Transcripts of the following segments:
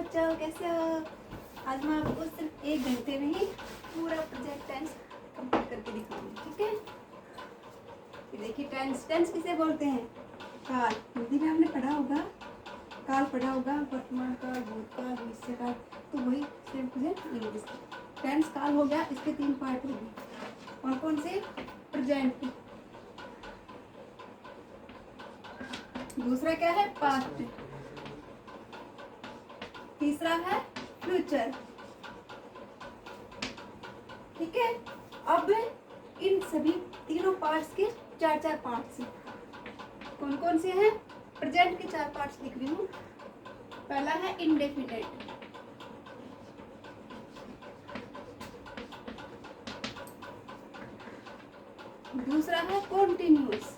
बच्चों, कैसे हो? आज मैं आपको सिर्फ 1 घंटे में ही पूरा प्रेजेंट टेंस कंप्लीट करके दिखाऊंगी, ठीक है? ये देखिए, टेंस किसे बोलते हैं? काल। हिंदी में आपने पढ़ा होगा, काल पढ़ा होगा, वर्तमान काल, भूतकाल, भविष्य काल। तो वही सेम प्रेजेंट इंग्लिश। टेंस काल हो गया, इसके 3 पार्ट हो गए। कौन कौन से? प्रेजेंट, दूसरा क्या है? पास्ट, तीसरा है फ्यूचर, ठीक है? अब इन सभी तीनों पार्ट्स के 4 पार्ट्स हैं। कौन कौन से हैं? प्रेजेंट के 4 पार्ट्स लिख रही हूँ। पहला है इंडेफिनेट, दूसरा है कॉन्टिन्यूअस,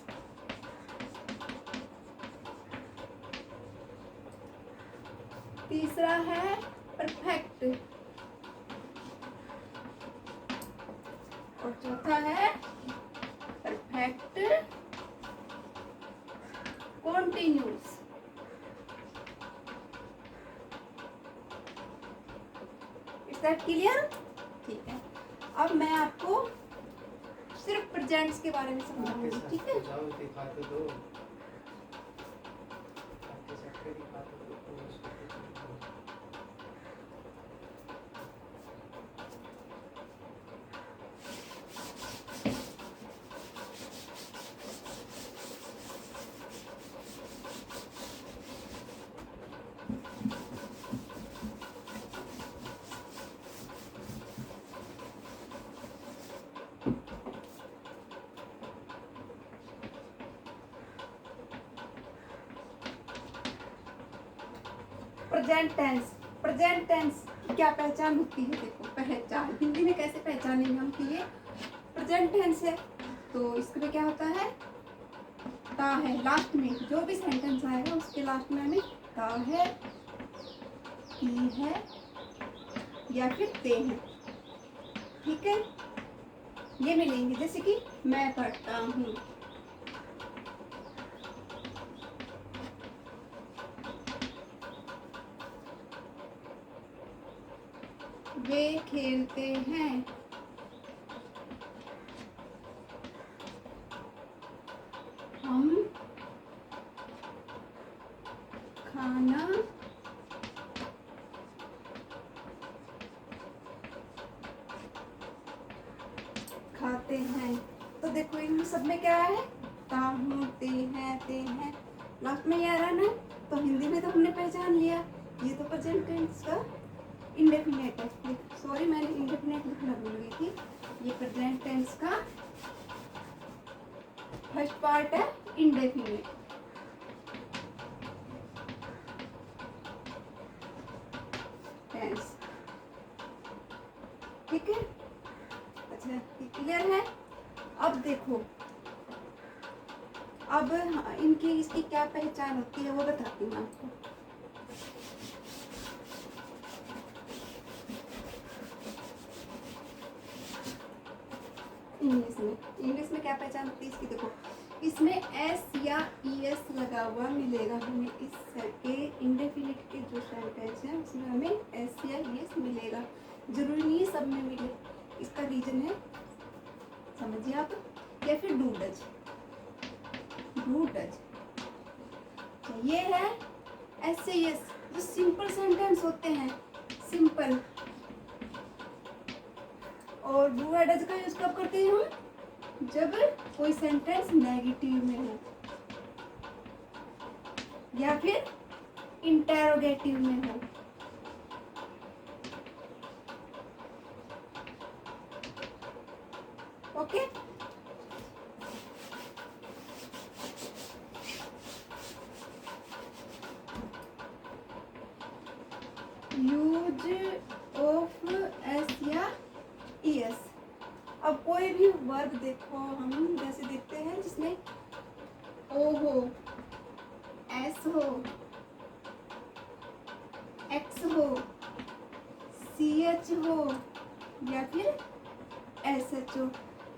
तीसरा है परफेक्ट और चौथा है perfect continuous. Is that clear? ठीक है। अब मैं आपको सिर्फ प्रेजेंट्स के बारे में समझाऊंगी, ठीक है? प्रेजेंट टेंस की क्या पहचान होती है? देखो, पहचान हिंदी में कैसे पहचानेंगे हम कि ये प्रेजेंट टेंस है? तो इसमें क्या होता है? ता है लास्ट में, जो भी सेंटेंस आएगा उसके लास्ट में हमें ता है, की है या फिर ते हैं, ठीक है? ये मिलेंगे, जैसे कि मैं पढ़ता हूँ, वे खेलते हैं, हम खाना खाते हैं। तो देखो, इन सब में क्या है? ता हूँ, ते हैं, लास्ट में ये आ रहा ना। तो हिंदी में तो हमने पहचान लिया, ये तो प्रेजेंट टेंस का इंडेफिनेट है। सॉरी, मैंने इंडेफिनेट लिखना भूल गई थी। ये प्रेजेंट टेंस का फर्स्ट पार्ट है इंडेफिनेट। टेंस, ठीक है? अच्छा, क्लियर है? अब देखो, अब इनकी इसकी क्या पहचान होती है वो बताती हूँ आपको। इंग्लिश में क्या पहचान होती है इसकी? देखो, इसमें एस या ईएस लगा हुआ मिलेगा हमें। इसके इंडेफिनिट के जो सेंटेंस है उसमें हमें एस या ईएस मिलेगा। जरूरी नहीं है सब में मिले, इसका रीजन है, समझिए आप, या फिर डू डज। ये है एस या ईएस, जो सिंपल सेंटेंस होते हैं, सिंपल। और डू या डज का यूज कब करते हैं हम? जब कोई सेंटेंस नेगेटिव में हो या फिर इंटेरोगेटिव में हो। ओके? यूज ऑफ एस या ईएस। अब कोई भी वर्ब देखो, हम जैसे देखते हैं जिसमें ओ हो, एस हो, एक्स हो, सी एच हो या फिर एस एच हो।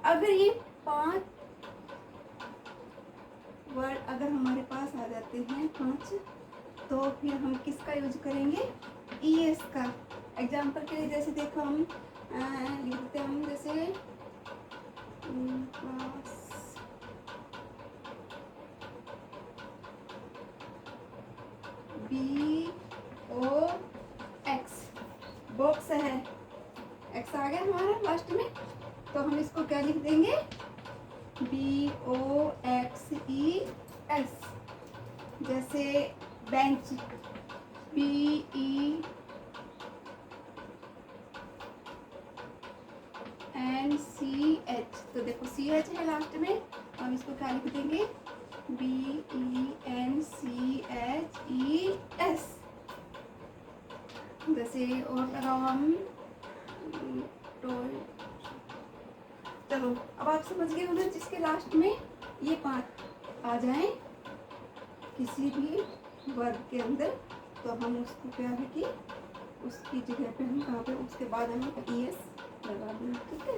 अगर ये 5 वर्ड अगर हमारे पास आ जाते हैं 5, तो फिर हम किसका यूज करेंगे? ES का। एग्जाम्पल के लिए जैसे देखो हम लिखते हम जैसे BOX बॉक्स है, एक्स आ गया हमारा लास्ट में, तो हम इसको क्या लिख देंगे BOXES। जैसे बेंच BENCH, तो देखो CH है लास्ट में, हम इसको क्या लिख देंगे BENCHES। जैसे और लगाओ हम टॉय। चलो अब आप समझ गए हो ना, जिसके लास्ट में ये 5 आ जाए किसी भी वर्ग के अंदर, तो हम उसको क्या है कि उसकी जगह पे हम कहाँ पे उसके बाद हम ES लगा देंगे, ठीक है।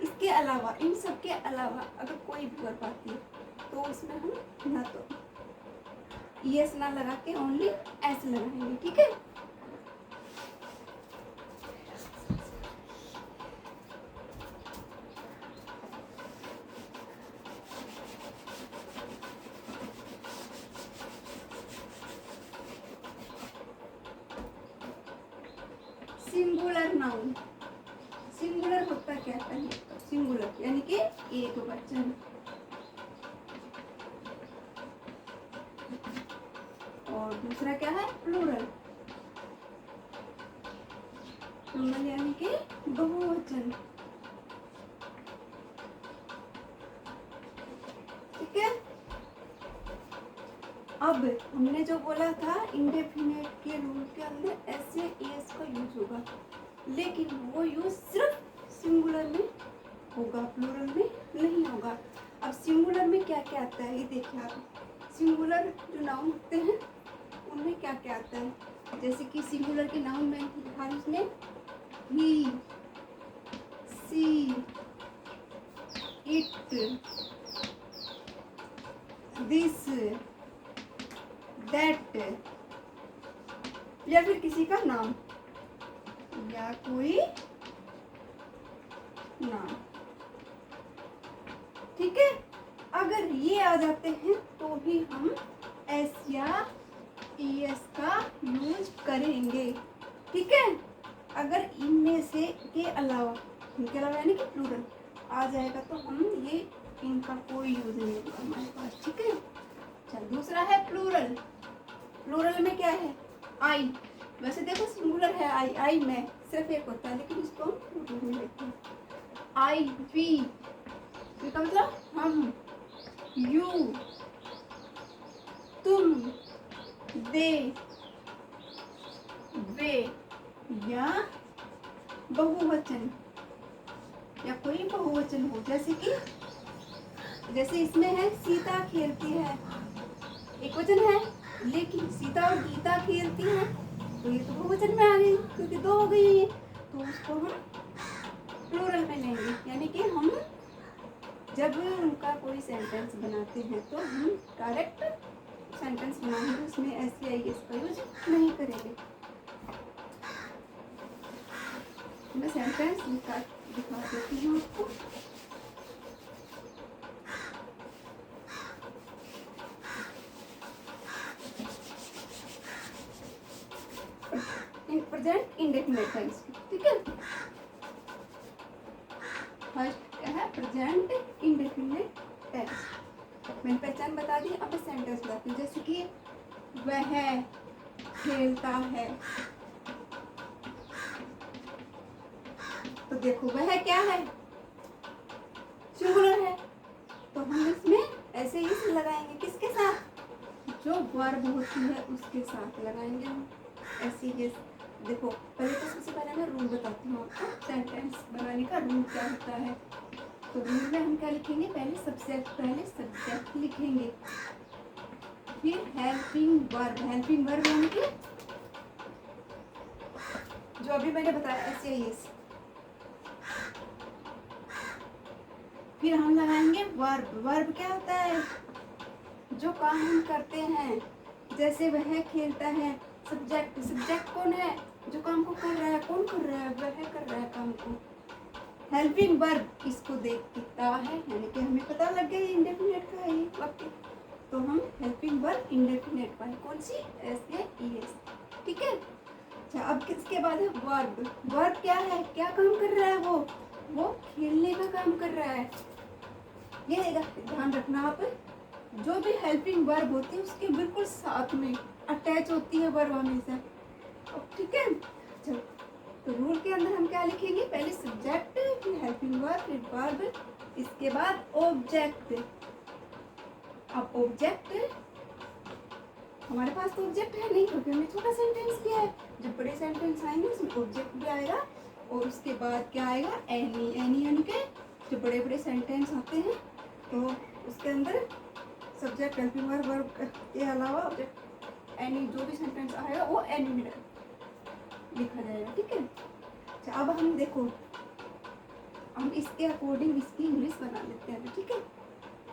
इसके अलावा, इन सब के अलावा अगर कोई भी वर्ग आती है तो उसमें हम ना तो ES ना लगा के ओनली S लगाएंगे, ठीक है। सिंगुलर नाउन, सिंगुलर होता क्या है, सिंगुलर यानी कि एक वचन, और दूसरा क्या है प्लूरल, प्लूरल यानी कि बहुवचन, ठीक है। अब हमने जो बोला था इंडेफिनेट के रूल के अंदर ऐसे एस का यूज होगा, लेकिन वो यूज सिर्फ सिंगुलर में होगा, प्लूरल में नहीं होगा। अब सिंगुलर में क्या क्या आता है ये देखिए आप, सिंगुलर जो नाउन होते हैं उनमें क्या क्या आता है। जैसे कि सिंगुलर के नाउन में लिखा है उसमें ही, सी, इट, दिस, दैट, या फिर किसी का नाम या कोई नाम, ठीक है। अगर ये आ जाते हैं तो भी हम एस या ES का यूज करेंगे, ठीक है। अगर इनमें से के अलावा, इनके अलावा यानी कि प्लूरल आ जाएगा तो हम ये इनका कोई यूज नहीं होगा हमारे पास, ठीक है। चल दूसरा है प्लूरल। प्लूरल में क्या है आई, वैसे देखो सिंगुलर है आई, आई में सिर्फ एक होता है, लेकिन इसको हम प्लूरल में लेते हैं। आई, वी, इसका मतलब हम, यू, तुम, दे, वे, या बहुवचन, या कोई बहुवचन हो, जैसे कि जैसे इसमें है सीता खेलती है, एक वचन है, लेकिन सीता और गीता खेलती हैं तो ये तो बहुवचन में आ गई क्योंकि 2 हो गई है, तो उसको हम प्लूरल में लेंगे। यानी कि हम जब उनका कोई सेंटेंस बनाते हैं तो हम डायरेक्ट सेंटेंस बनाएंगे, उसमें SEIS का यूज नहीं करेंगे। मैं सेंटेंस दिखा देती हूँ आपको। प्रेजेंट इंडेफिनिट टेंस, ठीक है। फर्स्ट क्या है प्रेजेंट इंडेफिनिट टेंस, मैंने पहचान बता दी। अब सेंटेंस बताती हूँ, जैसे कि वह खेलता है, तो देखो वह क्या है सिंगुलर है, तो हम इसमें ऐसे ही लगाएंगे, किसके साथ, जो वर्ब होती है उसके साथ लगाएंगे हम ऐसे ही। देखो पहले तो सबसे पहले मैं रूल बताती हूँ आपको, सेंटेंस बनाने का रूल क्या होता है। तो रूल में हम क्या लिखेंगे, पहले सब्जेक्ट लिखेंगे, फिर हेल्पिंग वर्ब यानी कि जो अभी मैंने बताया SEIS, फिर हम लगाएंगे वर्ब क्या होता है, जो काम हम करते हैं। जैसे वह खेलता है सब्जेक्ट, सब्जेक्ट कौन है जो काम को कर रहा है, कौन कर रहा है, वह कर रहा है काम को। हेल्पिंग वर्ब इसको देख के ता है, यानी कि हमें पता लग गया इंडेफिनेट का है ये वाक्य, तो हम हेल्पिंग वर्ब इंडेफिनेट पर कौन सी, एस या ई एस, ठीक है। अच्छा अब किसके बाद है वर्ब, वर्ब क्या है, क्या काम कर रहा है वो खेलने का काम कर रहा है। ये रहेगा, ध्यान रखना आप, जो भी हेल्पिंग वर्ब होती है उसके बिल्कुल साथ में अटैच होती है वर्ब हमेशा, ठीक है। चलो तो रूल के अंदर हम क्या लिखेंगे, पहले सब्जेक्ट, फिर हेल्पिंग वर्ब, फिर वर्ब, इसके बाद ऑब्जेक्ट। अब ऑब्जेक्ट हमारे पास तो ऑब्जेक्ट है नहीं क्योंकि हमने छोटा सेंटेंस किया है, जब बड़े सेंटेंस आएंगे उसमें ऑब्जेक्ट भी आएगा और उसके बाद क्या आएगा, एनी, एनी यानी के जो बड़े बड़े सेंटेंस आते हैं तो उसके अंदर सब्जेक्ट, हेल्पिंग वर्ब, वर्ब के अलावा ऑब्जेक्ट, एनी जो भी सेंटेंस आएगा वो एनी में लिखा जाएगा, ठीक है। अच्छा अब हम देखो, हम इसके अकॉर्डिंग इसकी इंग्लिश बना लेते हैं, ठीक है।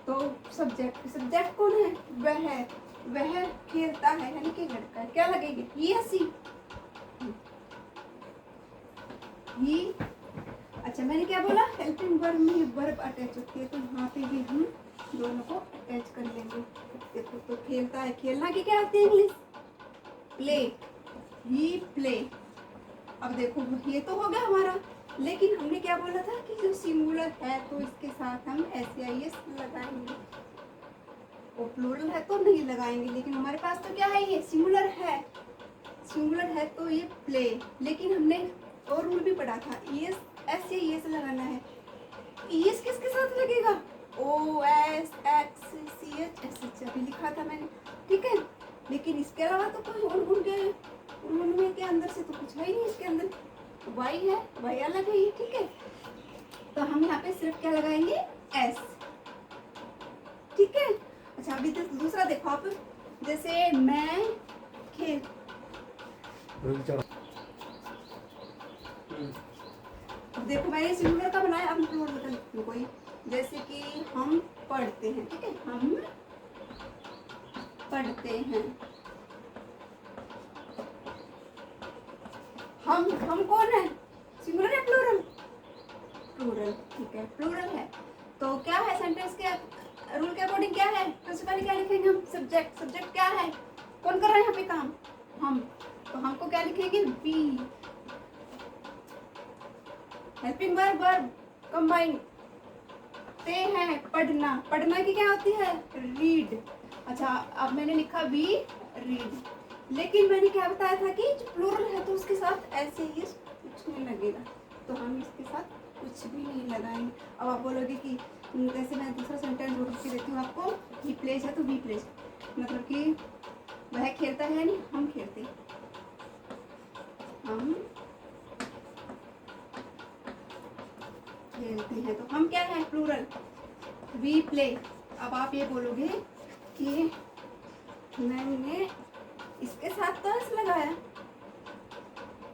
तो सब्जेक्ट, सब्जेक्ट कौन है, वह खेलता है, यानी कि लड़का है, क्या लगेगी, ही या सी, ही। अच्छा मैंने क्या बोला, हेल्पिंग वर्ब में वर्ब अटैच होती है, तो यहाँ पे भी हम दोनों को अटैच कर लेंगे। देखो तो खेलता है, खेलना की क्या होती है इंग्लिश, प्ले, ही प्ले। अब देखो ये तो हो गया हमारा, लेकिन हमने क्या बोला था कि जो सिंगुलर है तो इसके साथ हम एस या एस लगाएंगे, और प्लूरल है तो नहीं लगाएंगे। लेकिन हमारे पास तो क्या है, ये सिंगुलर है, सिंगुलर है तो ये प्ले, लेकिन हमने और रूल भी पढ़ा था, एस, एस या एस लगाना है। एस किसके साथ लगेगा, O S X C H S H अभी लिखा था मैंने, ठीक है। लेकिन इसके अलावा तो कोई और उनमें के अंदर से तो कुछ है ही नहीं, इसके अंदर वाई है, वाई अलग है ये, ठीक है। तो हम यहाँ पे सिर्फ क्या लगाएंगे, एस, ठीक है। अच्छा अभी दूसरा देखो आप, जैसे मैं खेल, अब देखो मैंने सिंगुलर का बनाया, अब प्लूरल का लिखती हूँ कोई, जैसे कि हम पढ़ते हैं, ठीक है, हम पढ़ते हैं, हम कौन है, सिंगुलर या प्लूरल, प्लूरल, ठीक है प्लूरल है। तो क्या है सेंटेंस के रूल के अकॉर्डिंग क्या है, सबसे पहले क्या लिखेंगे हम, सब्जेक्ट, सब्जेक्ट क्या है, कौन कर रहा है यहाँ पे काम, हम, तो हमको क्या लिखेंगे, B. Helping verb, verb combine, ते हैं, पढ़ना, पढ़ना की क्या होती है, रीड। अच्छा अब मैंने लिखा वी रीड, लेकिन मैंने क्या बताया था कि जो प्लूरल है तो उसके साथ ऐसे ही कुछ नहीं लगेगा, तो हम इसके साथ कुछ भी नहीं लगाएंगे। अब आप बोलोगे कि जैसे मैं दूसरा सेंटेंस जोड़ के देती हूँ आपको, ही प्लेज है तो वी प्लेज, मतलब कि वह खेलता है नहीं, हम खेलते हैं, हम खेलते हैं, तो हम क्या है, प्लूरल, वी प्ले। अब आप ये बोलोगे कि मैंने इसके साथ तो एस लगाया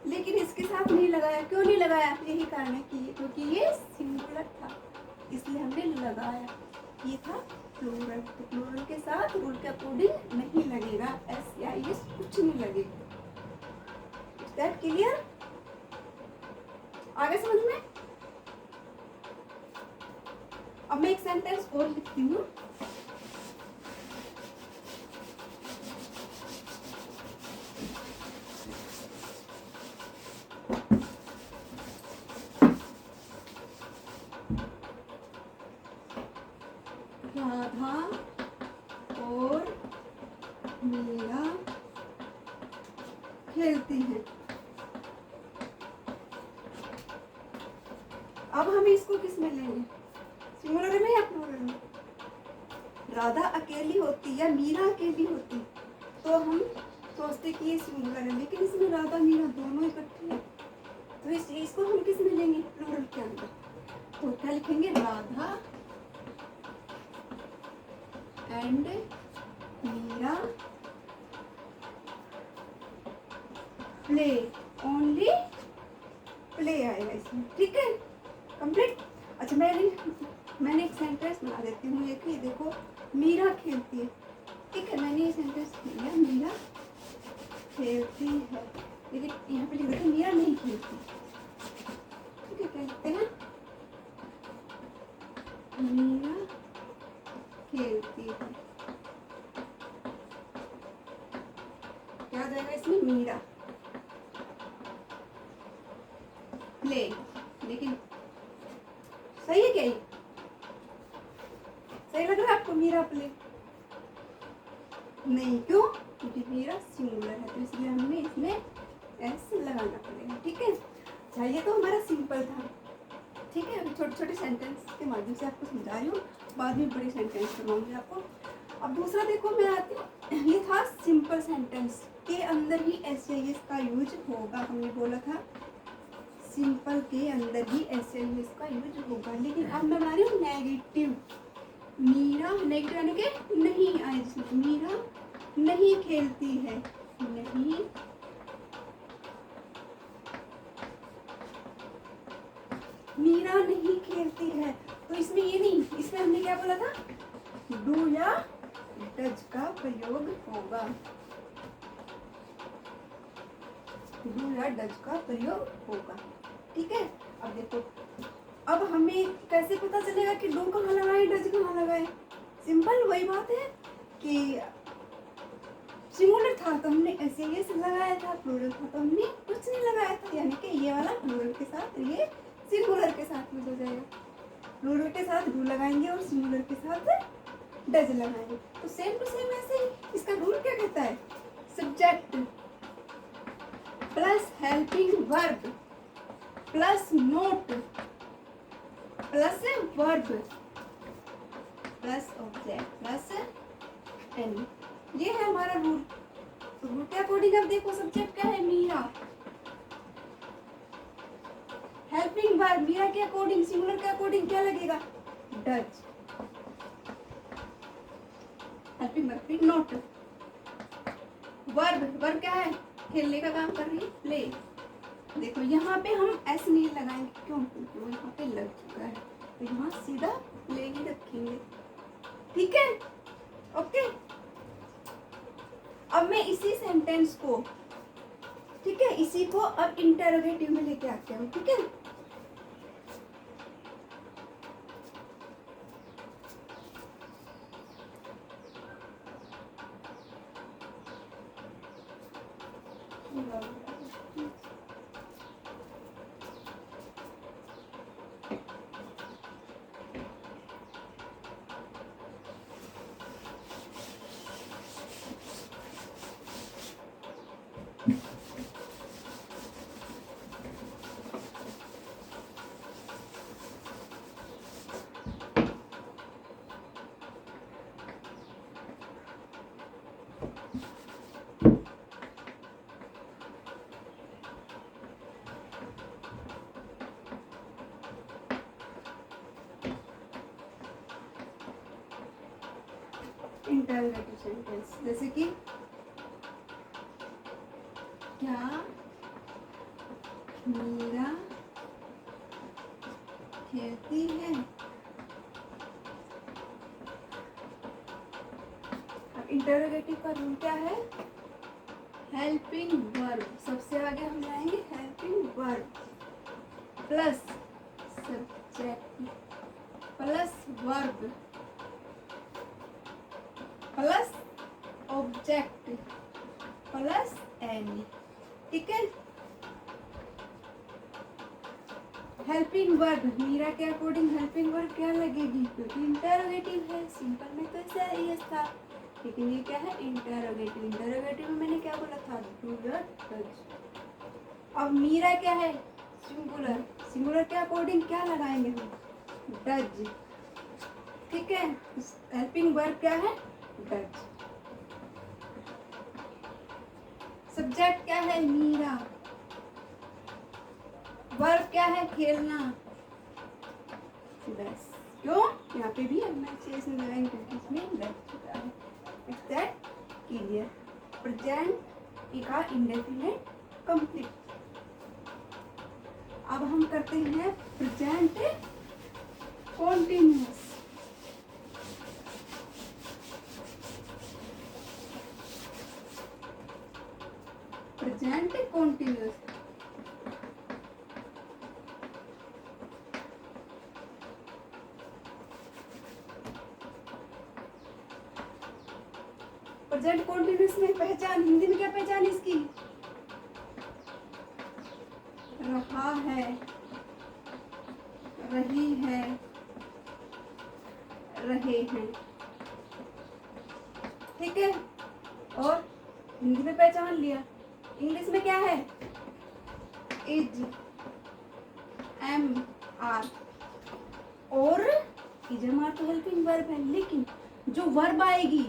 लेकिन इसके साथ नहीं लगाया, क्यों नहीं लगाया, यही कारण है कि क्योंकि ये सिंगुलर था इसलिए हमने लगाया, ये था प्लूरल, तो प्लूरल के साथ रूल के अकॉर्डिंग नहीं लगेगा, एस या एस कुछ नहीं लगेगा। इज दैट क्लियर, आगे समझ में। अब मैं एक सेंटेंस और लिखती हूँ, राधा और मीरा खेलते हैं। अब हम इसको किस में लेंगे, सिंगुलर में या प्लूरल में। राधा अकेली होती या मीरा अकेली होती तो हम सोचते कि ये सिंगुलर है, लेकिन इसमें राधा मीरा दोनों इकट्ठे हैं, तो इसको हम किस में लेंगे, प्लूरल के अंदर। तो क्या लिखेंगे, Radha and Meera play, only play आएगा इसमें, ठीक है, कंप्लीट। अच्छा मैंने एक सेंटेंस बना देती हूँ, एक ही देखो, मीरा खेलती है, ठीक है, मैंने ये सेंटेंस लिया, मीरा खेलती है, लेकिन यहाँ पे लिख देते हैं मीरा नहीं खेलती। ठीक है, क्या लिखते हैं? मीरा खेलती है। क्या आ जाएगा इसमें? मीरा प्ले। लेकिन सही है क्या ये? सही लग रहा है आपको मीरा प्ले? नहीं, क्यों? क्योंकि मीरा सिंगुलर है, तो इसलिए हमें इसमें एस लगाना पड़ेगा। ठीक है, अच्छा ये तो हमारा सिंपल था। ठीक है, अभी छोटे छोटे सेंटेंस के माध्यम से आपको समझा रही हूँ, बाद में बड़े सेंटेंस करवाऊंगी आपको। अब दूसरा देखो, मैं आती हूँ, ये था सिंपल सेंटेंस के अंदर ही एस का यूज होगा। हमने बोला था सिंपल के अंदर ही एस का यूज होगा, लेकिन अब मैं बना रही हूँ नेगेटिव। मीरा नेगेटिव यानी कि नहीं आए, जिसमें मीरा नहीं खेलती है, नहीं मीरा नहीं खेलती है। तो इसमें ये नहीं, इसमें हमने क्या बोला था? डू या डज का प्रयोग होगा। डू या डज का प्रयोग होगा। ठीक है, अब देखो, अब हमें कैसे पता चलेगा कि डू कहाँ लगाए, डज कहाँ लगाए? सिंपल वही बात है कि सिंगुलर था तो हमने ऐसे ये लगाया था, प्लूरल था तो हमने कुछ नहीं लगाया था, यानी कि ये वाला प्लूरल के साथ, ये सिंगुलर के साथ यूज हो जाएगा। प्लूरल के साथ डू लगाएंगे और सिंगुलर के साथ डज लगाएंगे। तो सेम टू सेम ऐसे ही इसका रूल क्या कहता है? Subject plus helping verb plus note plus verb plus object plus any, ये है हमारा रूल। तो रूल के अकॉर्डिंग अब देखो, सब्जेक्ट क्या है? मीरा। हेल्पिंग वर्ब मीरा के अकॉर्डिंग, सिंगुलर के अकॉर्डिंग क्या लगेगा? डज। हेल्पिंग वर्ब फिर नोट। वर्ब, वर्ब क्या है? खेलने का काम कर रही है, प्ले। देखो यहाँ पे हम एस नहीं लगाएंगे, क्यों? क्योंकि वो यहाँ पे लग चुका है, तो यहाँ सीधा प्ले ही रखेंगे। ठीक है, ओके। अब मैं इसी सेंटेंस को, ठीक है, इसी को अब इंटरोगेटिव में लेके आते हैं। ठीक है, इंटरोगेटिव सेंटेंस, जैसे कि क्या मीरा खेलती है? अब इंटरोगेटिव का रूल क्या है? हेल्पिंग वर्ब, सबसे आगे हम जाएंगे helping verb plus subject plus verb plus object plus any. ठीक है, हेल्पिंग वर्ब मीरा के अकॉर्डिंग हेल्पिंग वर्ब क्या लगेगी? क्योंकि इंटरोगेटिव है, सिंपल में तो ऐसा ही था, लेकिन ये क्या है? इंटरोगेटिव। इंटरोगेटिव में मैंने क्या बोला था? डू या डज। अब मीरा क्या है? सिंगुलर। सिंगुलर के अकॉर्डिंग क्या लगाएंगे हम? डज। ठीक है, हेल्पिंग वर्ब क्या है? डज। सब्जेक्ट क्या है? मीरा। वर्ब क्या है? खेलना। बस, क्यों? यहाँ पे भी हम चेस लगाएंगे क्योंकि इसमें लग चुका है। It's that clear? प्रेजेंट का इंडेफिनिट कंप्लीट। अब हम करते हैं present continuous. Present continuous. Present continuous में पहचान, हिंदी में क्या पहचान इसकी? रहा है, रही है, रहे हैं। ठीक है, और हिंदी में पहचान लिया। इंग्लिश में क्या है? Is, am, are. और इज एम आर तो हेल्पिंग वर्ब है, लेकिन जो वर्ब आएगी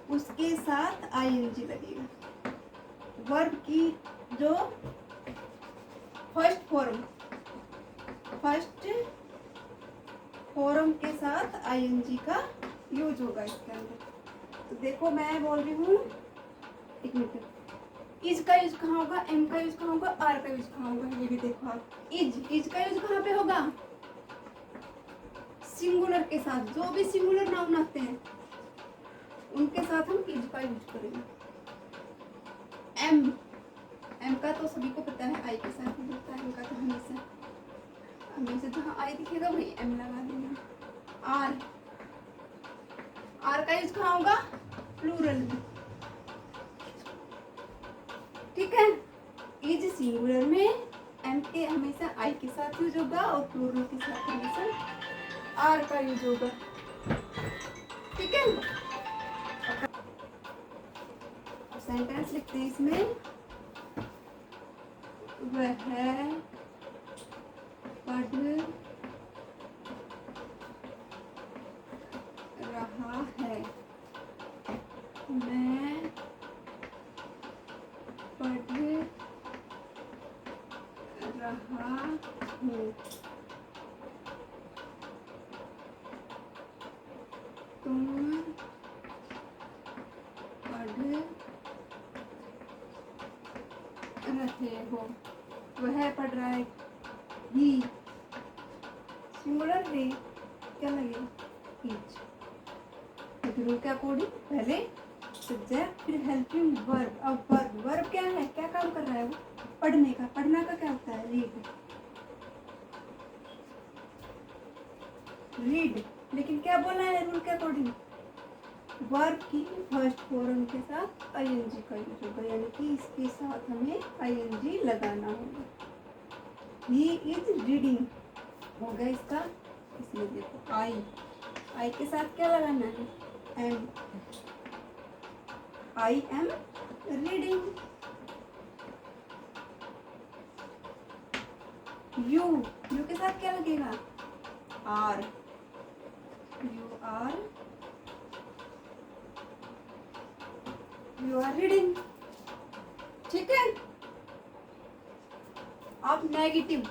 उसके साथ आईएनजी लगेगा। वर्ब की जो फर्स्ट फॉर्म के साथ आईएनजी का यूज होगा इसके अंदर। तो देखो मैं बोल रही हूँ, एक मिनट, इज का यूज कहाँ होगा, एम का यूज कहाँ होगा, आर का यूज कहाँ होगा, ये भी देखो आप। इज का यूज कहाँ पे होगा? सिंगुलर के साथ। जो भी सिंगुलर नाउन आते हैं उनके साथ हम इज का यूज करेंगे। एम का तो सभी को पता है, आई के साथ ही होता है। एम का तो हमेशा जहाँ आई दिखेगा वही एम लगा देना। आर का यूज कहाँ होगा? प्लूरल में। ठीक है, इज सिंगुलर में एम के हमेशा आई के साथ यूज होगा और प्लूरल के साथ हमेशा आर का यूज होगा। ठीक है, सेंटेंस लिखते हैं इसमें। वह पढ़ रहा है, मैं पढ़ रहा हूँ, तुम पढ़ रहे हो। वह पढ़ रहा है, ही सिंगुलर है, क्या लगेगा? इज। रूल के अकॉर्डिंग पहले सब्जेक्ट फिर हेल्पिंग वर्ब। अब वर्ब क्या है, क्या काम कर रहा है वो? पढ़ने का। पढ़ना का क्या होता है? रीड। लेकिन क्या बोला है रूल के अकॉर्डिंग? वर्ब की फर्स्ट फॉर्म के साथ आईएनजी का यूज होगा, यानी कि इसके साथ हमें आईएनजी लगाना होगा। ही इज रीडिंग हो गया इसका। इसमें देखो आई के साथ क्या लगाना है? Am. I am reading. You के साथ क्या लगेगा? आर। You are reading. ठीक है, अब नेगेटिव।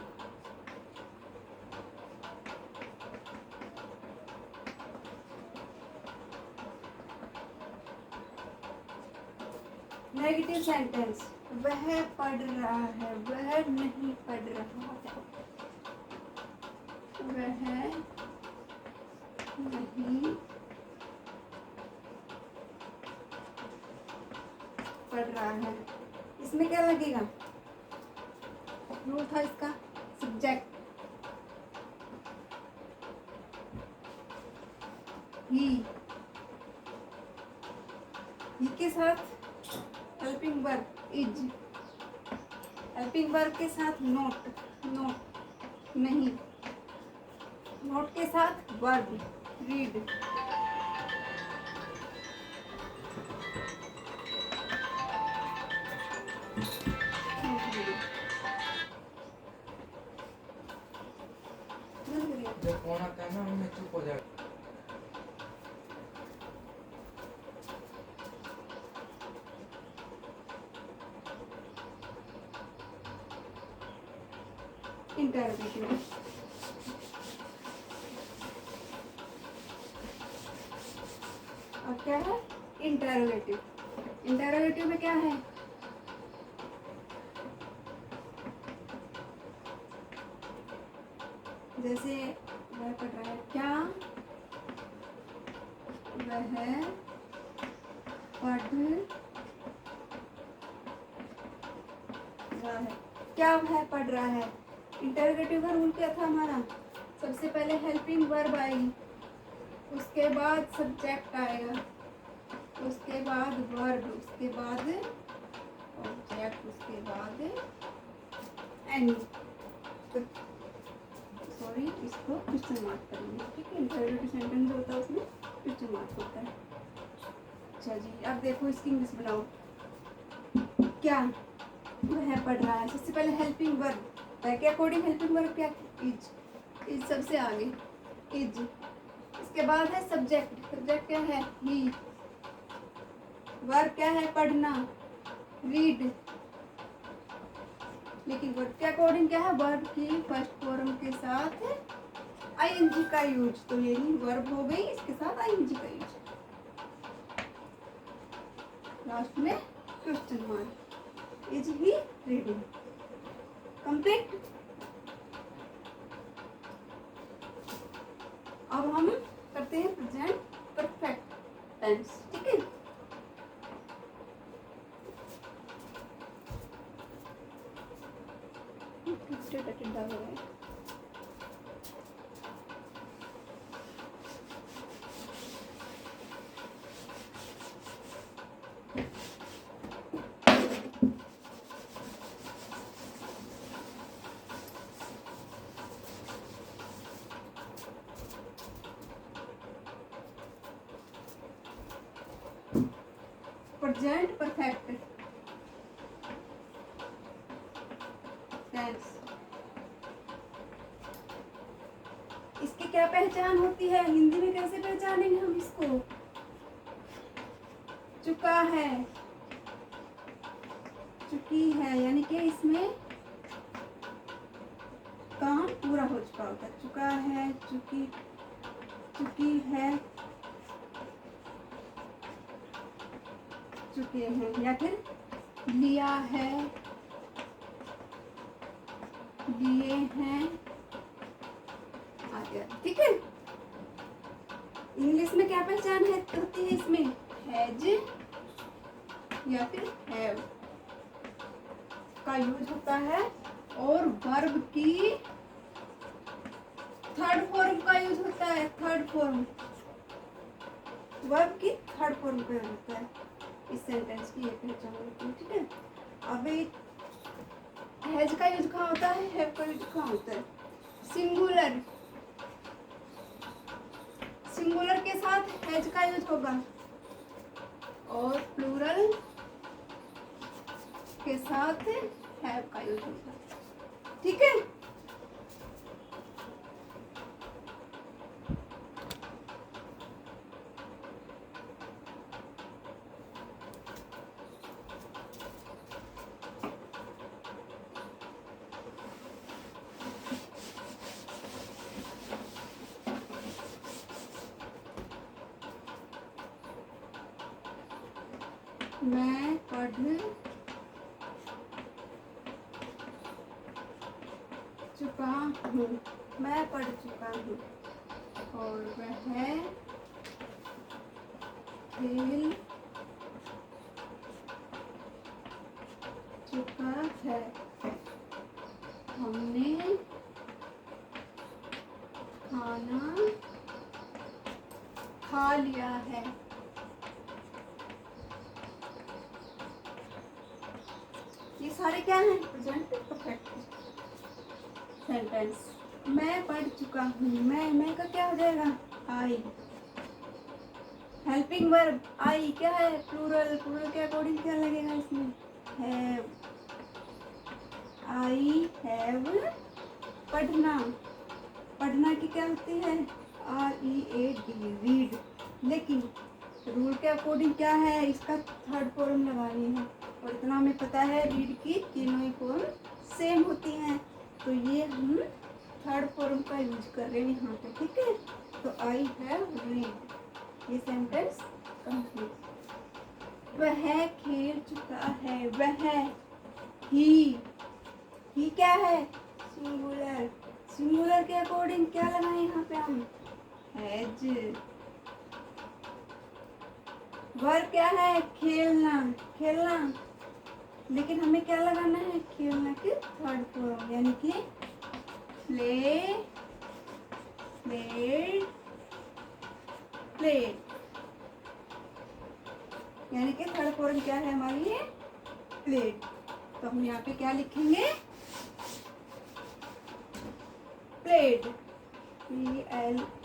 Negative sentence. वह पढ़ रहा है, वह नहीं पढ़ रहा है। वह नहीं पढ़ रहा है। इसमें क्या लगेगा? रूल था इसका, सब्जेक्ट ही के साथ helping verb is. Helping verb के साथ नोट नहीं। नोट के साथ वर्ब रीड। जब फोन आता है ना मैं चुप हो जाता। इंटरोगेटिव। अब क्या है? इंटरोगेटिव। इंटरोगेटिव में क्या है? जैसे वह पढ़ रहा है, क्या वह पढ़ रहा है। क्या है पढ़ रहा है? इंटरोगेटिव का रूल क्या था हमारा? सबसे पहले हेल्पिंग वर्ब आएगी, उसके बाद सब्जेक्ट आएगा, उसके बाद वर्ब, उसके बाद ऑब्जेक्ट, उसके बाद एनी। सॉरी, इसको क्वेश्चन मार्क करेंगे, ठीक है। इंटरोगेटिव सेंटेंस होता है उसमें क्वेश्चन मार्क होता है। अच्छा जी, अब देखो इसकी इंग्लिश बनाओ। क्या वह पढ़ रहा है? सबसे पहले हेल्पिंग वर्ब, वह के अकॉर्डिंग हेल्पिंग वर्ब क्या? इज सबसे आगे, इज। इसके बाद है सब्जेक्ट, सब्जेक्ट क्या है? ही। वर्ब क्या है? पढ़ना, रीड। लेकिन वर्ब के अकॉर्डिंग क्या है? वर्ब की फर्स्ट फॉर्म के साथ आईएनजी का यूज। तो ये नहीं, वर्ब हो गई, इसके साथ आईएनजी का यूज, लास्ट में question mark. Is he reading? Complete. अब हम करते हैं प्रेजेंट परफेक्ट टेंस, ठीक है। टिड्डा हो रहा है। प्रेजेंट परफेक्ट टेंस, इसकी क्या पहचान होती है? हिंदी में कैसे पहचानेंगे हम इसको? चुका है, चुकी है, यानी कि इसमें काम पूरा हो चुका होता है। चुका है, चुकी, चुकी है, चुके हैं, या फिर लिया है, लिए हैं, आ गया, ठीक है। इंग्लिश में क्या पहचान है होती है इसमें? हैज या फिर हैव का यूज होता है, और वर्ब की थर्ड फॉर्म का यूज होता है। थर्ड फॉर्म, वर्ब की थर्ड फॉर्म का यूज होता है। इस सेंटेंस की ये पहचान होती है, ठीक है। अभी हैज का यूज कहाँ होता है? हैव का यूज कहाँ होता है? सिंगुलर, सिंगुलर के साथ हैज का यूज होगा, और प्लूरल के साथ हैव का यूज होगा, ठीक है। मैं पढ़ चुका हूँ, मैं पढ़ चुका हूँ, और वह खेल चुका है, हमने खाना खा लिया है। ये सारे क्या हैं? Present perfect sentence. मैं पढ़ चुका हूँ, मैं का क्या हो जाएगा? आई। हेल्पिंग वर्ब आई क्या है? प्लूरल, प्लूरल के अकॉर्डिंग क्या लगेगा इसमें? हैव। आई हैव पढ़ना, पढ़ना की क्या होती है? READ, read. लेकिन रूल के अकॉर्डिंग क्या है? इसका थर्ड फॉर्म लगानी है, और इतना हमें पता है रीड की तीनों ही फॉर्म सेम होती हैं, तो ये हम थर्ड फॉर्म का यूज कर रहे हैं यहाँ पे, ठीक है। तो आई हैव रीड, ये सेंटेंस कंप्लीट। वह खेल चुका है, वह, ही क्या है? सिंगुलर, सिंगुलर के अकॉर्डिंग क्या लगाए यहाँ पे हम? हैज। वर्ब क्या है? खेलना, खेलना, लेकिन हमें क्या लगाना है, खेलना के थर्ड फॉर्म, यानी कि प्ले प्लेड प्लेड, यानी कि थर्ड फॉर्म क्या है हमारी, ये प्लेड। तो हम यहाँ पे क्या लिखेंगे, played, PLAYED,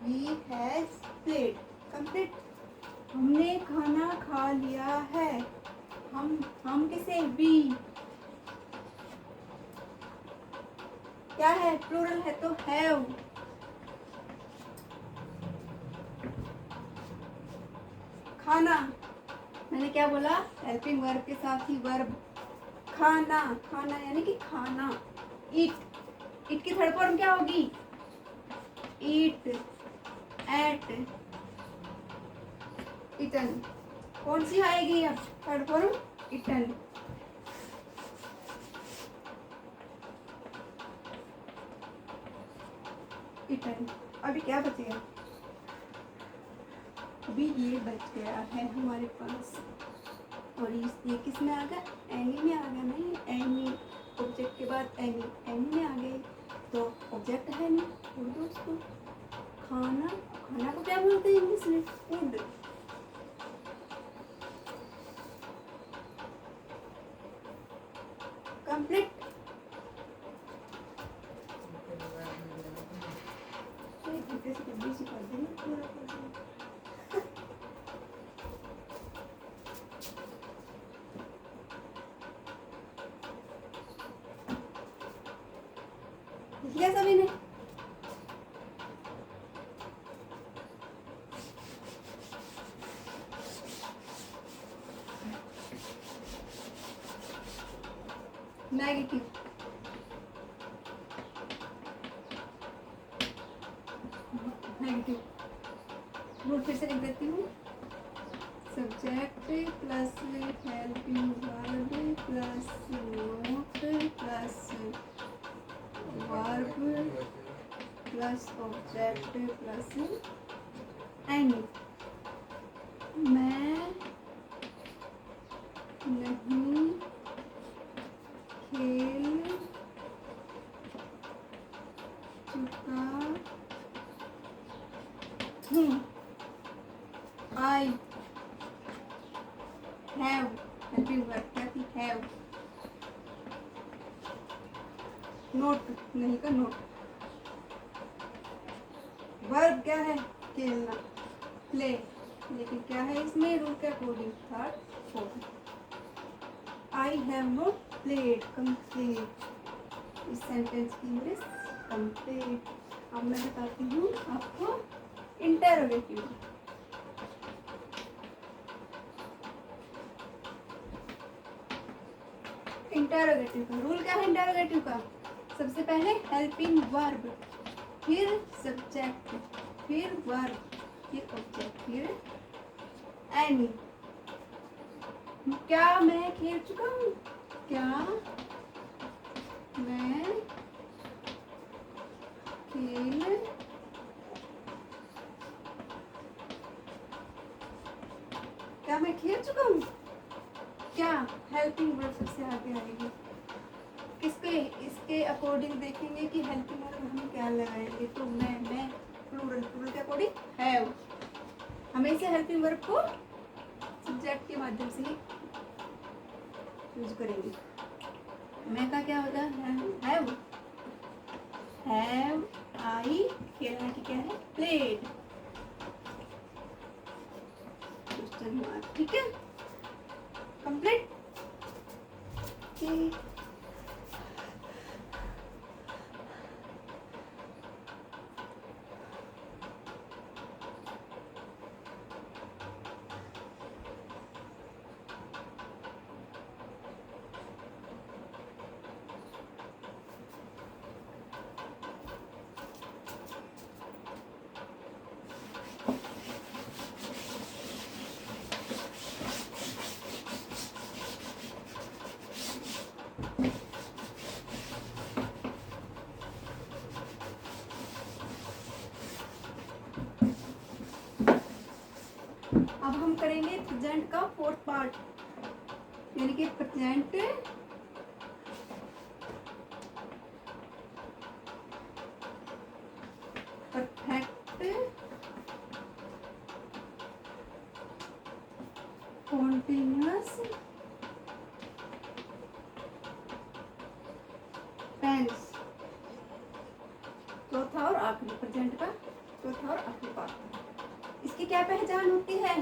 he has played। Complete. हमने खाना खा लिया है, हम किसे, वी, क्या है, प्लूरल है तो हैव। खाना, मैंने क्या बोला, हेल्पिंग वर्ब के साथ ही वर्ब, खाना, खाना यानी कि खाना, ईट, ईट की थर्ड फॉर्म क्या होगी, ईट, एट, इटन। कौन सी आएगी अब थर्ड फॉर्म, इटन। इटन। अभी क्या बचेगा, अभी ये बच गया है हमारे पास, और ये किस में आ गया, एनी में आ गया। नहीं, एनी ऑब्जेक्ट के बाद एनी, एनी में आ गई तो ऑब्जेक्ट है नहीं, छोड़ दो उसको। खाना, खाना को क्या बोलते हैं इंग्लिश में, फूड। कंप्लीट। एक घंटे से जल्दी से कर देंगे, पूरा कर देंगे। लिया सभी ने, नेगेटिव, नेगेटिव रूल फिर से लिख देती हूँ, subject plus helping verb plus note plus verb plus object plus any. मैं नहीं खेल चुका हूँ, आई हैव, हेल्पिंग वर्ब क्या थी, हैव। नोट, नहीं का नोट। वर्ब क्या है, खेलना, प्ले, लेकिन क्या है इसमें, रूल के according third form. I have not played, complete. इस सेंटेंस की इंग्लिश कंप्लीट। अब मैं बताती हूँ आपको इंटरोगेटिव। इंटरोगेटिव का रूल क्या है, इंटरोगेटिव का सबसे पहले हेल्पिंग वर्ब, फिर सब्जेक्ट, फिर वर्ब, फिर ऑब्जेक्ट, फिर एनी। क्या मैं खेल चुका हूँ, क्या मैं खेल क्या मैं खेल चुका हूँ, क्या हेल्पिंग वर्ब सबसे आगे आएगी। किसके, इसके अकॉर्डिंग देखेंगे कि हेल्पिंग वर्ब हम क्या लगाएंगे, तो मैं प्लूरल, प्लूरल के अकॉर्डिंग हैव। हमेशा हेल्पिंग वर्ब को सब्जेक्ट के माध्यम से ही यूज करेंगे। मैं का क्या होता है, हैव, हैव आई, खेलना की क्या है, प्लेड, क्वेश्चन मार्क। ठीक है, कंप्लीट। फोर्थ पार्ट, यानी कि प्रेजेंट परफेक्ट कॉन्टिन्यूअस टेंस। चौथा और आखिरी, प्रेजेंट का चौथा और आखिरी पार्ट। इसकी क्या पहचान होती है?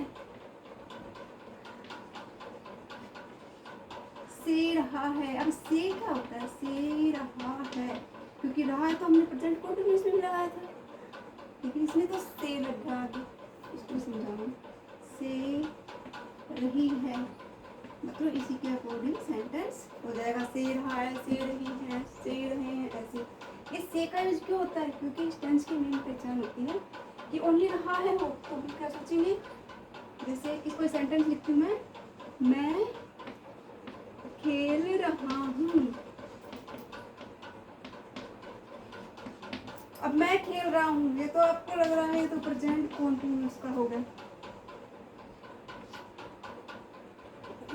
से रहा है। अब से क्या होता है? से रहा है, क्योंकि रहा है तो हमने प्रेजेंट कंटिन्यूअस में भी लगाया था, लेकिन इसमें तो से लग गया आगे। इसको समझाऊँ, से रही है मतलब इसी के अकॉर्डिंग सेंटेंस हो जाएगा। से रहा है, से रही है, से रहे हैं, ऐसे। ये से का यूज क्यों होता है? क्योंकि इस टेंस की मेन पहचान होती है कि ओनली रहा है हो, तो हम क्या सोचेंगे? जैसे इसको सेंटेंस लिखती हूँ मैं खेल रहा हूँ। अब मैं खेल रहा हूँ, ये तो आपको लग रहा है ये तो प्रेजेंट कॉन्टिन्यूअस का हो गया।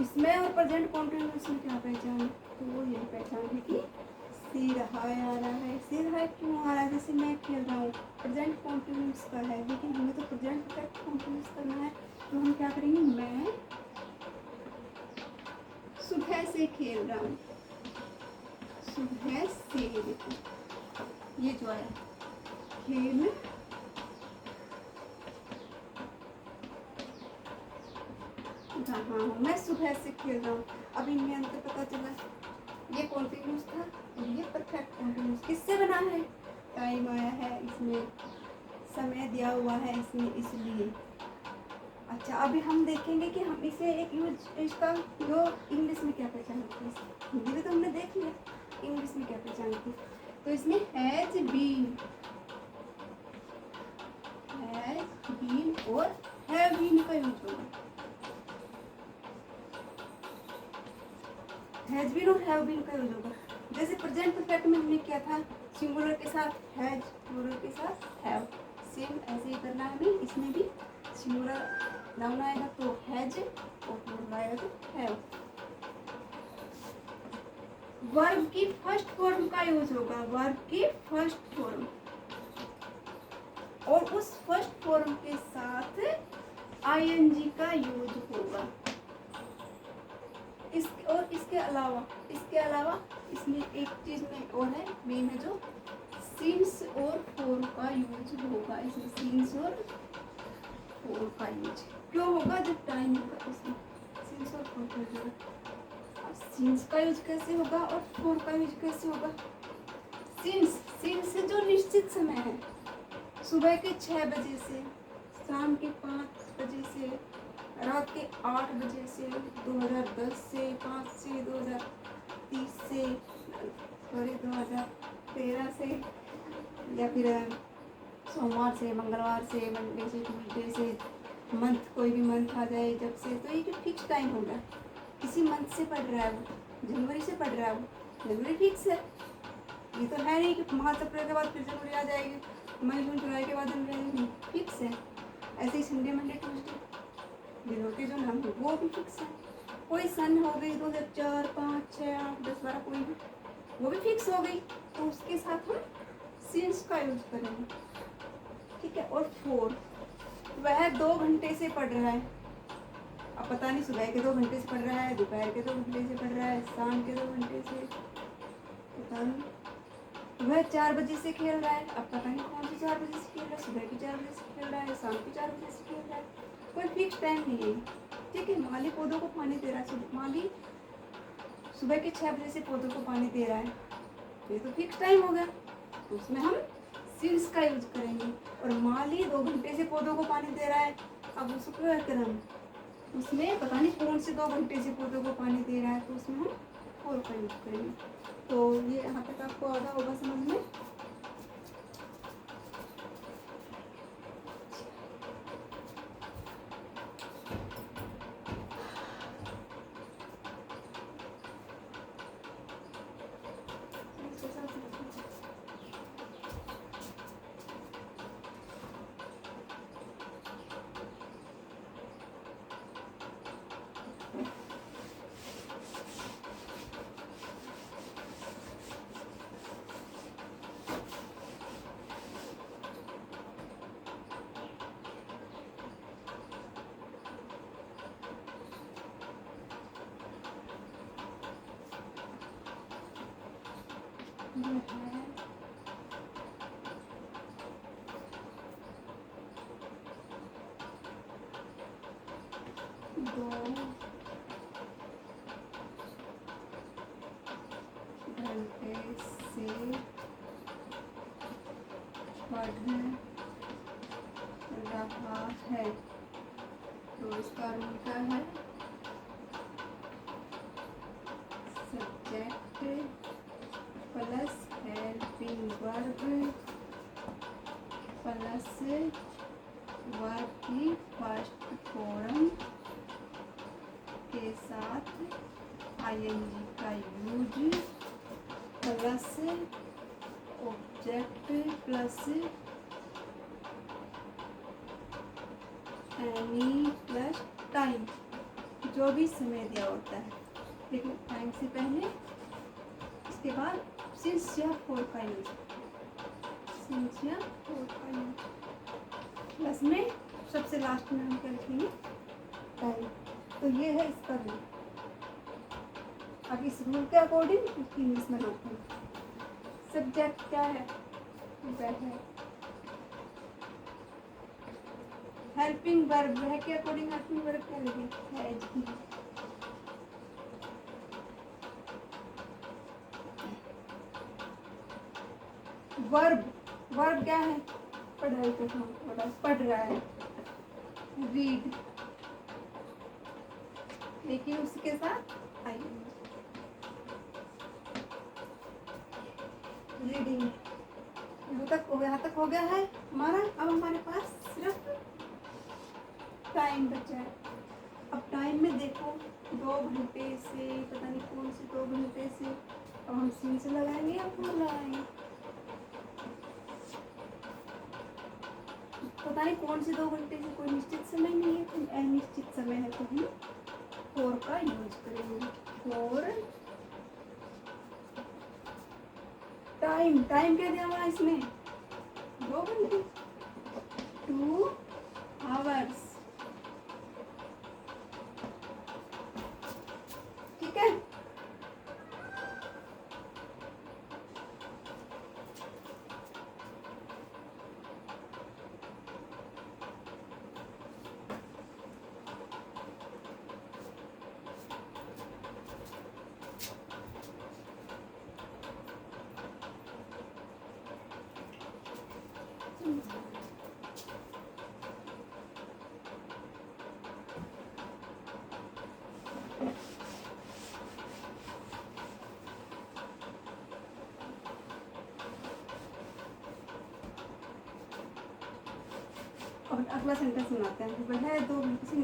इसमें और प्रेजेंट कॉन्टिन्यूअस में क्या पहचान है? तो वो यही पहचान है कि से रहा है आ रहा है। से रहा है क्यों आ रहा है? जैसे मैं खेल रहा हूँ, प्रेजेंट कॉन्टिन्यूअस का है, लेकिन हमें तो प्रेजेंट परफेक्ट कॉन्टिन्यूअस करना है, तो हम क्या करेंगे? मैं सुबह से खेल रहा हूँ। सुबह से, देखो ये जो है खेल रहा हूँ, मैं सुबह से खेल रहा हूँ। अब इनमें अंतर पता चला, ये कॉन्टिन्यूअस था और ये परफेक्ट कॉन्टिन्यूअस। किससे बना है? टाइम आया है इसमें, समय दिया हुआ है इसमें, इसलिए। अच्छा, अभी हम देखेंगे कि हम इसे एक यूज इसका जो इंग्लिश में क्या पहचान होती है। हिंदी में तो हमने देख लिया, इंग्लिश में क्या पहचान होती है। तो इसमें हैज बीन और हैव बीन का यूज होगा। हैज बीन और हैव बीन का यूज होगा। जैसे प्रेजेंट परफेक्ट में हमने किया था सिंगुलर के साथ हैज, प्लूरल के साथ हैव, सेम ऐसे ही करना है हमें। इसमें भी सिंगुलर नाउन आएगा तो हैज और प्लूरल आएगा तो हैव। वर्ब की फर्स्ट फॉर्म का यूज होगा, वर्ब की फर्स्ट फॉर्म, और उस फर्स्ट फॉर्म के साथ आईएनजी का यूज होगा। इसके अलावा इसमें एक चीज में और है, मेन है जो सिंस और फॉर का यूज होगा। इसमें सिंस और फॉर का यूज क्यों होगा? जब टाइम होगा इसमें सिंस और फॉर का यूज होगा। सिंस का यूज कैसे होगा और फॉर का यूज कैसे होगा? सिंस जो निश्चित समय है, सुबह के 6 बजे से शाम के 5 बजे से रात के 8 बजे से 2010 से 5 से 2030 से सॉरी 2013 से, या फिर सोमवार से मंगलवार से मंडे से ट्यूजडे से, मंथ कोई भी मंथ आ जाए जब से, तो ये जो फिक्स टाइम होगा। किसी मंथ से पढ़ रहा है वो, जनवरी से पढ़ रहा है वो, जनवरी फिक्स है। ये तो है नहीं कि मार्च अप्रैल के बाद फिर जनवरी आ जाएगी, मई जून जुलाई के बाद जनवरी आएगी, फिक्स है। ऐसे ही संडे मंडे ट्यूजडे दिनों के जो नाम है वो भी फिक्स है। कोई सन हो गई 2004 5 6 8 10 12 कोई भी, वो भी फिक्स हो गई, तो उसके साथ हम सिंस का यूज करेंगे। ठीक है। और फोर, वह 2 घंटे से पढ़ रहा है। अब पता नहीं सुबह के 2 घंटे से पढ़ रहा है, दोपहर के 2 घंटे से पढ़ रहा है, शाम के 2 घंटे से, पता नहीं। वह 4 बजे से खेल रहा है, अब पता नहीं कौन से 4 बजे से खेल रहा है, सुबह के 4 बजे से खेल रहा है, शाम के 4 बजे से खेल रहा है, कोई फिक्स टाइम नहीं है। ठीक है। माली पौधों को पानी दे रहा है, माली सुबह के 6 बजे से पौधों को पानी दे रहा है, ये तो फिक्स टाइम हो गया, तो उसमें हम सिंस का यूज करेंगे। और माली 2 घंटे से पौधों को पानी दे रहा है, अब उसको हम उसमें पता नहीं कौन से 2 घंटे से पौधों को पानी दे रहा है, तो उसमें हम फॉर का यूज करेंगे। तो ये यहाँ तक आपको आ रहा होगा समझ में। वह दो घंटे से पढ़ रहा है। तो इसका रूल क्या है? Subject plus helping verb plus verb की फर्स्ट फॉर्म के साथ आईएनजी का use plus object plus any plus time, जो भी समय दिया होता है, लेकिन टाइम से पहले, इसके बाद सिंस या फोर का यूज, सिंस या फोर का यूज, प्लस में सबसे लास्ट में हम क्या लिखेंगे? टाइम। तो ये है इसका रूल। अब इस रूल के अकॉर्डिंग इसकी इंग्लिश में लोग सब्जेक्ट क्या है? वह है हेल्पिंग वर्ब, वह के अकॉर्डिंग हेल्पिंग वर्ब क्या लिखें? Has he. वर्ब, वर्ब क्या है? पढ़ाई को पढ़ रहा है, रीड, लेकिन उसके साथ आइए रीडिंग। यहाँ तक हो गया है हमारा। अब हमारे पास सिर्फ टाइम बचा है। अब टाइम में देखो 2 घंटे से, पता नहीं कौन से 2 घंटे से, अब हम सीन से लगाएंगे या फोर लगाएंगे? पता नहीं कौन से 2 घंटे से, कोई निश्चित समय नहीं है, कोई अनिश्चित समय है, तो हम फोर का यूज करेंगे। फोर टाइम, टाइम क्या दिया हुआ इसमें? 2 घंटे, 2 आवर्स। ठीक है, और अगला सेंटेंस बनाते हैं। वह 2 घंटे से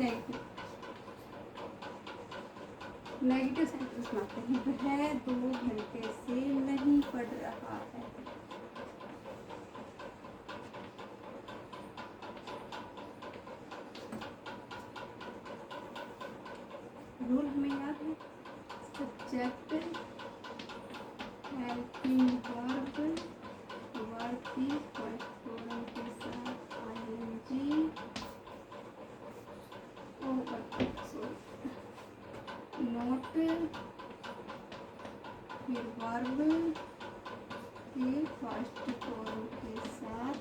नेगेटिव सेंटेंस बनाते हैं। वह 2 घंटे से नहीं पढ़ रहा है। रूल हमें याद है, सब्जेक्ट हेल्पिंग वर्ब वर्ब की फर्स्ट फॉर्म के साथ आईएनजी नोट, फिर वर्ब की फर्स्ट फॉर्म के साथ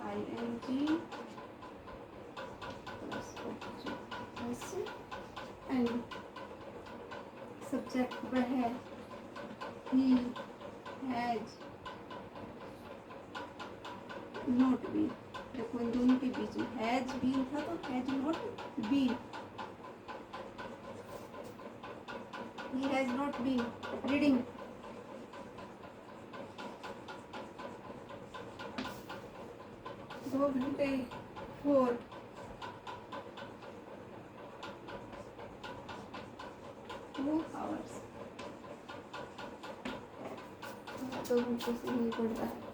ING plus object plus any. Subject वह, ही, हैज, नॉट बीन। देखो इन दोनों के बीच में हैज बीन था, तो has not been, he has not been reading. दो घंटे, 4 2 आवर्स। 2 घंटे से नहीं पढ़ रहा है।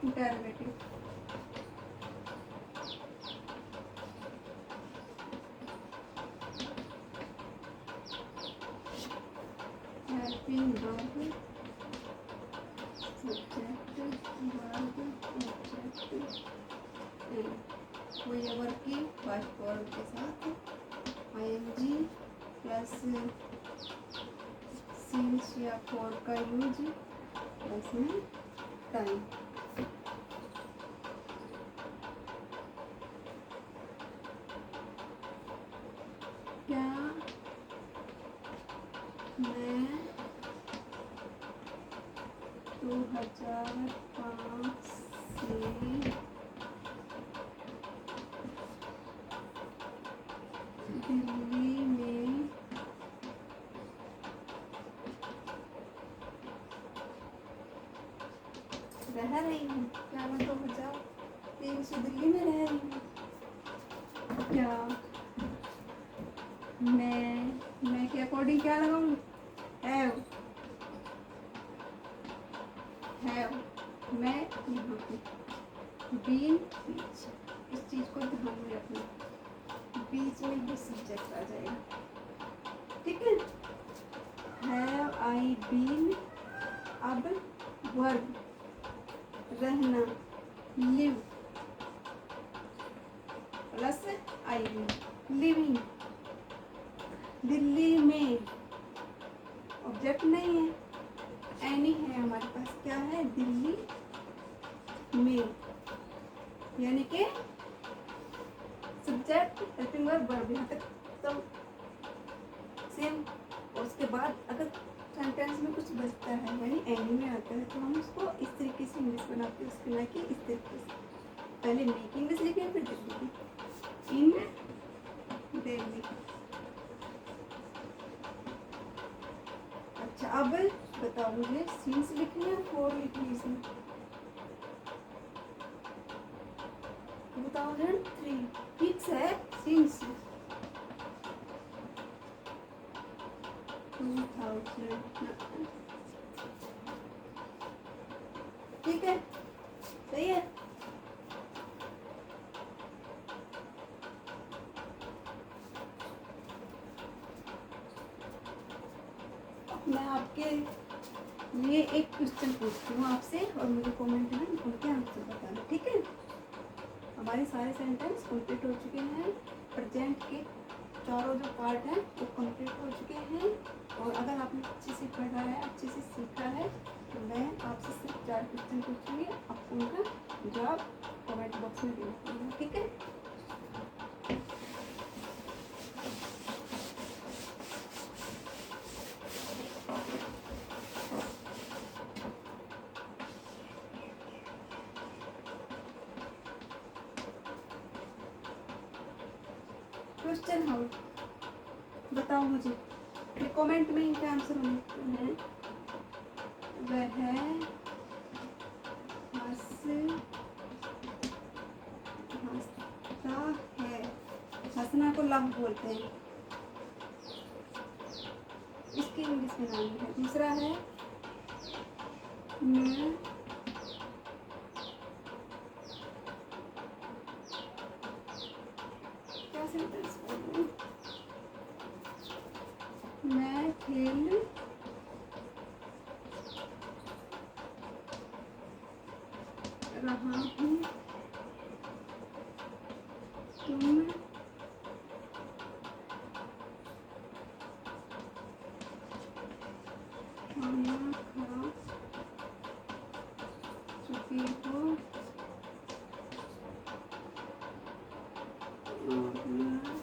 Interrogative. Helping verb, subject, verb, object, कोई वर्ब की फर्स्ट वर्ब के साथ ing प्लस सिंस या फॉर का यूज प्लस में टाइम। क्या मैं 2005 से दिल्ली में रह रही हूँ? क्या मैं 2003 से दिल्ली में रह रही हूँ? क्या मैं के अकॉर्डिंग क्या लगाऊंगी? हैव मैं यहाँ पे बीन बीच, इस चीज को ध्यान में रखना, बीच में भी सब्जेक्ट आ जाएगा, ठीक है। हैव आई बीन, अब वर्ब रहना, लिव प्लस आई बी, लिविंग। दिल्ली में ऑब्जेक्ट नहीं है, एनी है हमारे पास, क्या है? दिल्ली में, यानी कि सब्जेक्ट हेल्पिंग वर्ब वर्ब यहाँ तक तो सेम। और उसके बाद अगर सेंटेंस में कुछ बचता है यानी एनी में आता है तो हम उसको इस तरीके से इंग्लिश बनाते हैं, उसके ना कि इस तरीके से। पहले मेक इंग्लिश लिखे फिर दिल्ली की, इन दिल्ली। अच्छा अब बताओ मुझे सीन्स लिखनी है फॉर लिखनी है इसमें? 2003 फिक्स है सीन्स। 2000 ठीक है, सही है। मैं आपके लिए एक क्वेश्चन पूछती हूँ आपसे और मुझे कमेंट में उनके आंसर बताना, ठीक है। हमारे सारे सेंटेंस कंप्लीट हो चुके हैं, प्रेजेंट के चारों जो पार्ट हैं वो कंप्लीट हो चुके हैं। और अगर आपने अच्छे से पढ़ा है, अच्छे से सीखा है तो मैं आपसे सिर्फ 4 क्वेश्चन पूछूंगी, आपको उनका जवाब कमेंट बॉक्स में देना पड़ेगा, ठीक है। क्वेश्चन हाउ, बताओ मुझे, ये कमेंट में इनका आंसर होने हैं। वह हंसता है, हंसना को लव बोलते हैं, इसकी इंग्लिश में नाम है। दूसरा है मैं क्या सेंटेंस बोलूं, मैं खेल रहा हूँ, तुम खाना खा चुकी हो और नेहा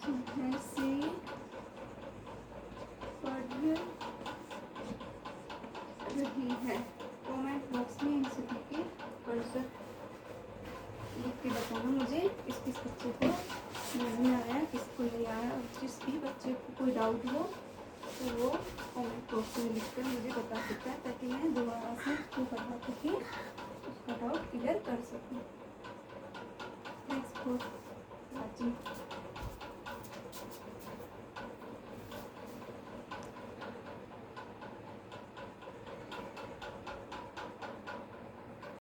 सुबह से पढ़ रही है। कमेंट बॉक्स में इन सभी के आंसर लिख के बताना मुझे किस किस बच्चे को समझ में आया, किसको नहीं आया। और जिस भी बच्चे को कोई डाउट हो तो वो कमेंट बॉक्स में लिख कर मुझे बता सकता है, ताकि मैं दोबारा से उसको पढ़ा करके उसका डाउट क्लियर कर सकूँ। Thanks for watching.